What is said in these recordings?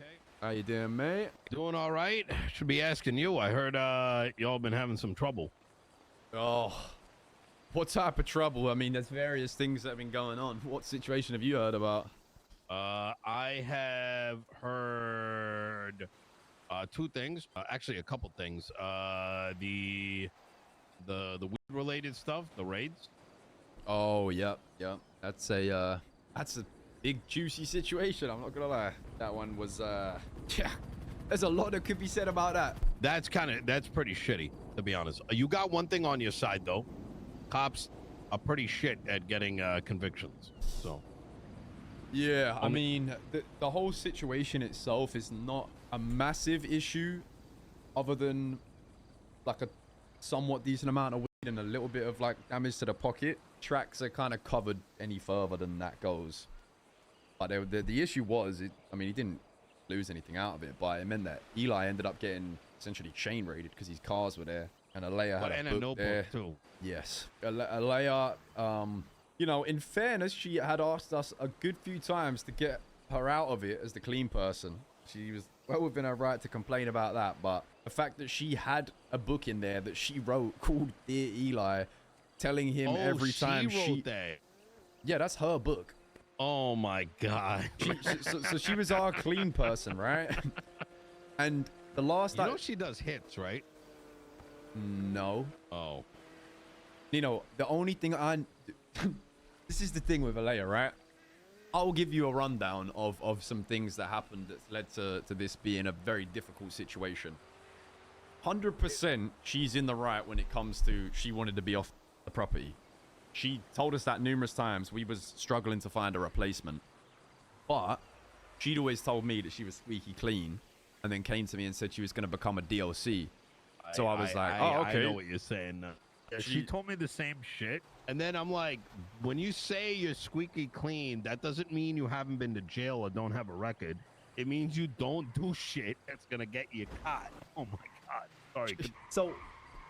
Okay. How you doing, mate? Doing all right. Should be asking you. I heard y'all been having some trouble. Oh, what type of trouble? I mean, there's various things that have been going on. What situation have you heard about? I have heard two things. Actually, a couple things. The weed related stuff, the raids. Oh, yep. That's a big juicy situation. I'm not gonna lie. That one was yeah. There's a lot that could be said about that. That's pretty shitty, to be honest. You got one thing on your side though. Cops are pretty shit at getting convictions. So. Yeah, I mean, the whole situation itself is not a massive issue, other than like a somewhat decent amount of weed and a little bit of like damage to the pocket. Tracks are kind of covered any further than that goes. But the issue was, I mean, he didn't lose anything out of it, but it meant that Eli ended up getting essentially chain raided because his cars were there, and Aaliyah had a book there too. Yes, Aaliyah, you know, in fairness, she had asked us a good few times to get her out of it as the clean person. She was well within her right to complain about that, but the fact that she had a book in there that she wrote called Dear Eli, telling him every time she wrote that. Yeah, that's her book. Oh my god. So she was our clean person, right? And the last you know she does hits, right? No. Oh. Nino, the only thing this is the thing with Aaliyah, right? I'll give you a rundown of some things that happened that led to this being a very difficult situation. 100% she's in the right when it comes to she wanted to be off the property. She told us that numerous times. We was struggling to find a replacement. But she'd always told me that she was squeaky clean, and then came to me and said she was going to become a DLC. So I was like, oh, okay. I know what you're saying. Yeah, she told me the same shit. And then I'm like, when you say you're squeaky clean, that doesn't mean you haven't been to jail or don't have a record. It means you don't do shit that's going to get you caught. Oh, my God. Sorry. So,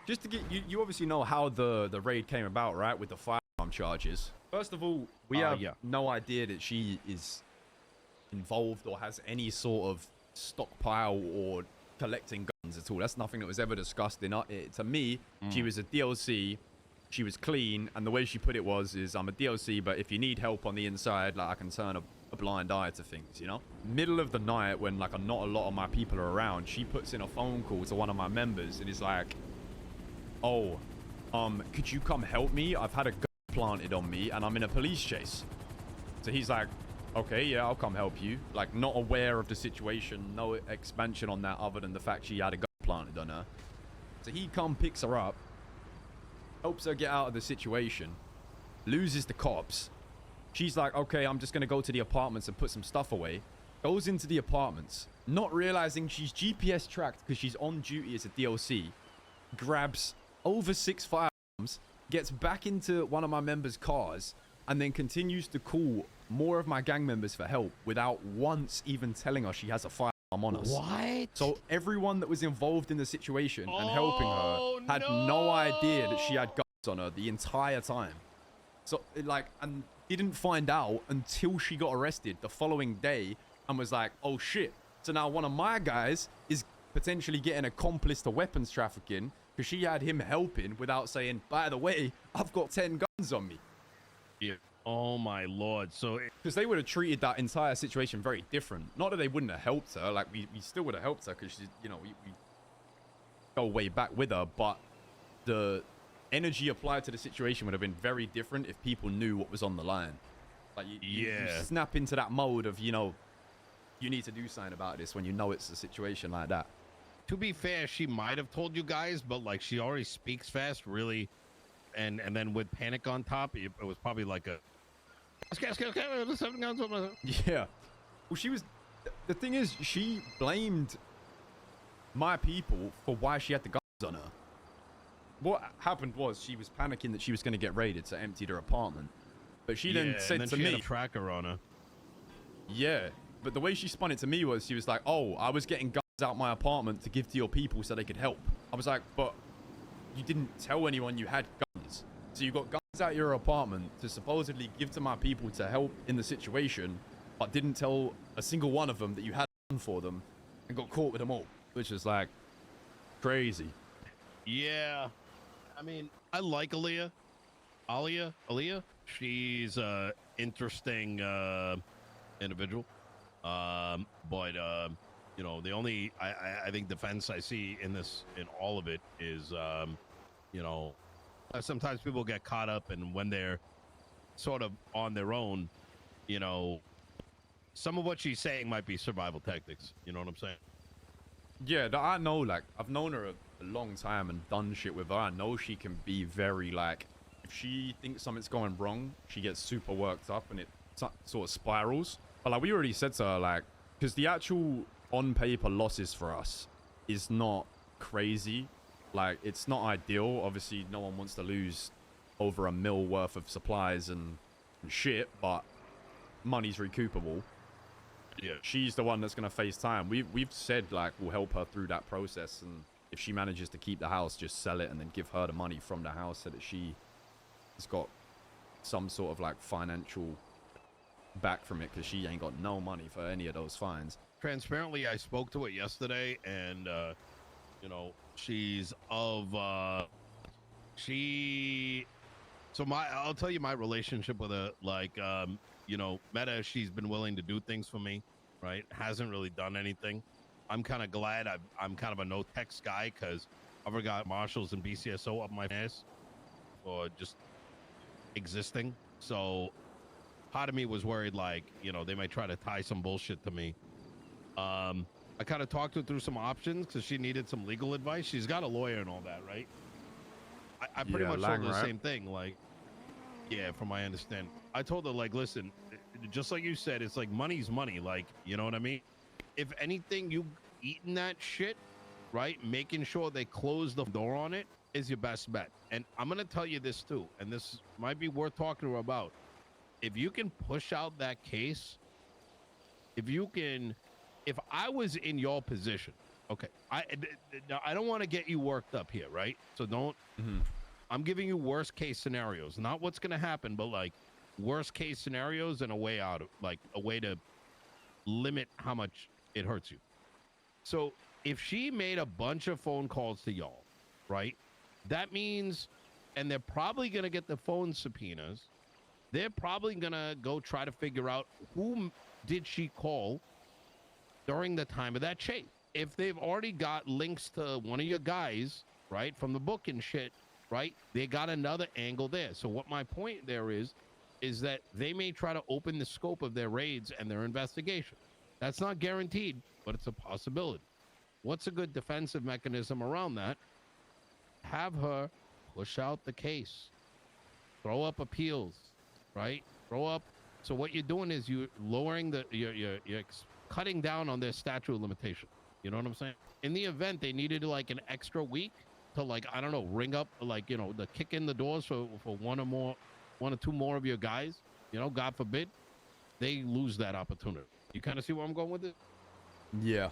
just to get you obviously know how the raid came about, right? With the firearm charges. First of all, we have no idea that she is involved or has any sort of stockpile or collecting guns at all. That's nothing that was ever discussed in it. To me, she was a DLC. She was clean, and the way she put it was, I'm a DLC, but if you need help on the inside, like I can turn a blind eye to things, you know? Middle of the night, when like not a lot of my people are around, she puts in a phone call to one of my members and is like, oh, could you come help me? I've had a gun planted on me and I'm in a police chase. So he's like, okay, yeah, I'll come help you. Like, not aware of the situation, no expansion on that other than the fact she had a gun planted on her. So he picks her up, helps her get out of the situation, loses the cops. She's like, okay, I'm just going to go to the apartments and put some stuff away. Goes into the apartments, not realizing she's GPS tracked because she's on duty as a DLC. Grabs over 6 firearms, gets back into one of my members' cars, and then continues to call more of my gang members for help without once even telling us she has a firearm on us. What? So everyone that was involved in the situation and helping her had no idea that she had guns on her the entire time. So, like, and didn't find out until she got arrested the following day and was like, oh shit. So now one of my guys is potentially getting accomplice to weapons trafficking because she had him helping without saying, by the way, I've got 10 guns on me. Yeah. Oh my lord. So because they would have treated that entire situation very different. Not that they wouldn't have helped her, like we still would have helped her because she's, you know, we go way back with her, but the energy applied to the situation would have been very different if people knew what was on the line. Like you snap into that mode of, you know, you need to do something about this when you know it's a situation like that. To be fair, she might have told you guys, but like she already speaks fast, really, and then with panic on top, it was probably like a. Yeah. Well, she was. The thing is, she blamed my people for why she had the guns on her. What happened was she was panicking that she was going to get raided, so emptied her apartment. But she then said to me, had a tracker on her. Yeah, but the way she spun it to me was she was like, "Oh, I was getting guns out my apartment to give to your people so they could help." I was like, "But you didn't tell anyone you had guns. So you got guns out your apartment to supposedly give to my people to help in the situation, but didn't tell a single one of them that you had for them and got caught with them all, which is like crazy. Yeah, I mean, I like Aaliyah. She's a interesting individual. But you know, the only I think defense I see in all of it is you know, sometimes people get caught up, and when they're sort of on their own, you know, some of what she's saying might be survival tactics. You know what I'm saying? Yeah, I know. Like, I've known her a long time and done shit with her. I know she can be very, like, if she thinks something's going wrong, she gets super worked up and it sort of spirals. But like we already said to her, like, because the actual on paper losses for us is not crazy. Like, it's not ideal. Obviously, no one wants to lose over $1 mil worth of supplies and shit, but money's recoupable. Yeah, she's the one that's going to face time. We've said, like, we'll help her through that process, and if she manages to keep the house, just sell it and then give her the money from the house so that she has got some sort of, like, financial back from it, because she ain't got no money for any of those fines. Transparently, I spoke to her yesterday, and you know, she's of I'll tell you my relationship with her. Like, you know, Meta, she's been willing to do things for me, right? Hasn't really done anything. I'm kind of glad I'm kind of a no text guy, because I've ever got marshals and BCSO up my ass or just existing. So part of me was worried, like, you know, they might try to tie some bullshit to me. I kind of talked her through some options because she needed some legal advice. She's got a lawyer and all that, right? I pretty much told her the same thing. Like, yeah, from my understanding, I told her, like, listen, just like you said, it's like money's money. Like, you know what I mean? If anything, you eating that shit, right? Making sure they close the door on it is your best bet. And I'm going to tell you this too, and this might be worth talking to her about. If you can push out that case, if I was in your position, okay, I don't want to get you worked up here, right? So don't, I'm giving you worst case scenarios, not what's going to happen, but like worst case scenarios and a way out, like a way to limit how much it hurts you. So if she made a bunch of phone calls to y'all, right, that means, and they're probably going to get the phone subpoenas. They're probably going to go try to figure out who did she call during the time of that chase. If they've already got links to one of your guys, right, from the book and shit, right, they got another angle there. So what my point there is that they may try to open the scope of their raids and their investigation. That's not guaranteed, but it's a possibility. What's a good defensive mechanism around that? Have her push out the case. Throw up appeals, right? Throw up. So what you're doing is you're lowering you're cutting down on their statute of limitation. You know what I'm saying? In the event they needed like an extra week to, like, I don't know, ring up, like, you know, the kick in the doors for one or two more of your guys, you know, God forbid, they lose that opportunity. You kind of see where I'm going with it? Yeah.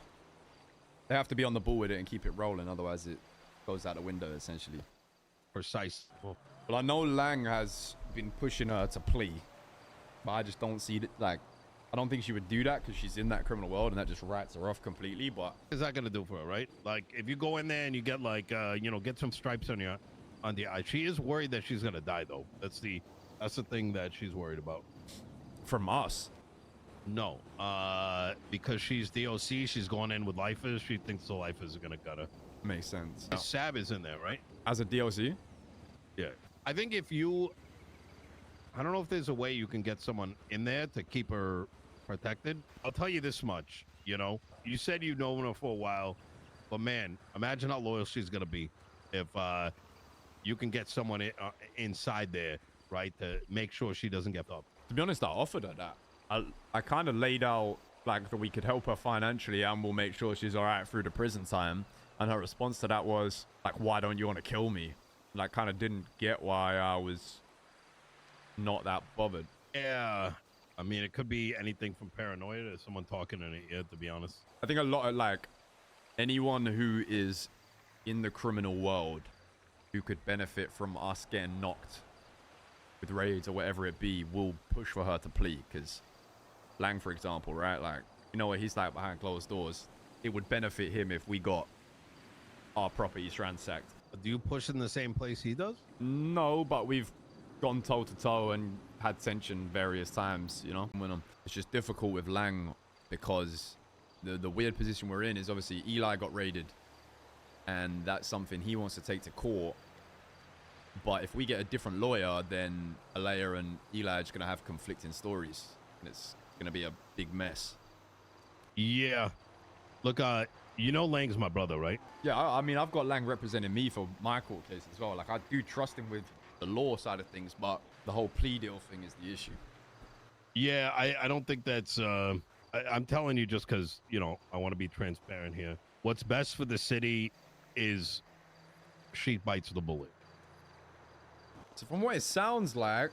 They have to be on the ball with it and keep it rolling, otherwise it goes out the window, essentially. Precise. Well, I know Lang has been pushing her to plea, but I just don't see it. Like, I don't think she would do that because she's in that criminal world and that just writes her off completely. But what is that gonna do for her, right? Like, if you go in there and you get like you know, get some stripes on the eye, she is worried that she's gonna die though. That's the thing that she's worried about. From us? No, because she's DOC, she's going in with lifers. She thinks the lifers are gonna gut her. Makes sense. Sab is in there, right? As a DLC? Yeah. I think I don't know if there's a way you can get someone in there to keep her protected. I'll tell you this much, you know, you said you've known her for a while, but man, imagine how loyal she's gonna be if you can get someone inside there, right, to make sure she doesn't get up. To be honest, I offered her that. I kind of laid out, like, that we could help her financially and we'll make sure she's all right through the prison time. And her response to that was, like, why don't you want to kill me? Like, kind of didn't get why I was not that bothered. Yeah. I mean, it could be anything from paranoia to someone talking in her ear, to be honest. I think a lot of, like, anyone who is in the criminal world who could benefit from us getting knocked with raids or whatever it be will push for her to plea, because Lang, for example, right, like, you know what he's like behind closed doors. It would benefit him if we got our properties ransacked. Do you push in the same place he does? No, but we've gone toe to toe and had tension various times, you know. It's just difficult with Lang because the weird position we're in is obviously Eli got raided, and that's something he wants to take to court. But if we get a different lawyer, then Aaliyah and Eli are just gonna have conflicting stories, and it's gonna be a big mess. Yeah. Look, you know Lang's my brother, right? Yeah, I mean, I've got Lang representing me for my court case as well. Like, I do trust him with the law side of things, but the whole plea deal thing is the issue. Yeah, I don't think that's... I'm telling you just because, you know, I want to be transparent here. What's best for the city is she bites the bullet. So from what it sounds like,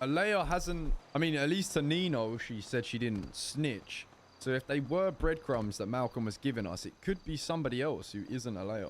Aaliyah hasn't... I mean, at least to Nino, she said she didn't snitch. So if they were breadcrumbs that Malcolm was giving us, it could be somebody else who isn't Aaliyah.